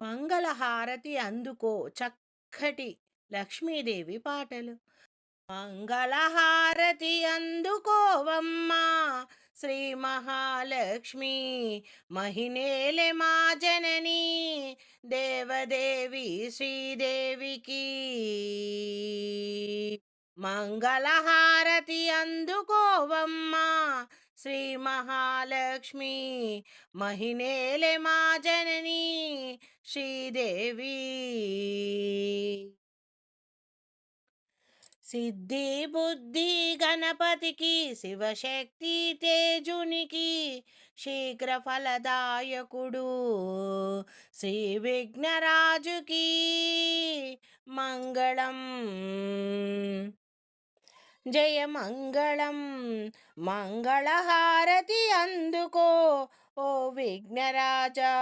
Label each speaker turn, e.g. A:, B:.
A: మంగళహారతి అందుకో చక్కటి లక్ష్మీదేవి పాటలు. మంగళహారతి అందుకోవమ్మా శ్రీ మహాలక్ష్మి, మహినేలె మా జనని దేవదేవి శ్రీదేవికి. మంగళహారతి అందుకోవమ్మా శ్రీ మహాలక్ష్మి, మహినేలె మా జనని శ్రీదేవి. సిద్ధి బుద్ధి గణపతికి, శివశక్తి తేజునికి, శీఘ్ర ఫలదాయకుడు శ్రీ విఘ్నరాజుకి మంగళం. జయ మంగళం. మంగళహారతి అందుకో ఓ విఘ్నరాజా.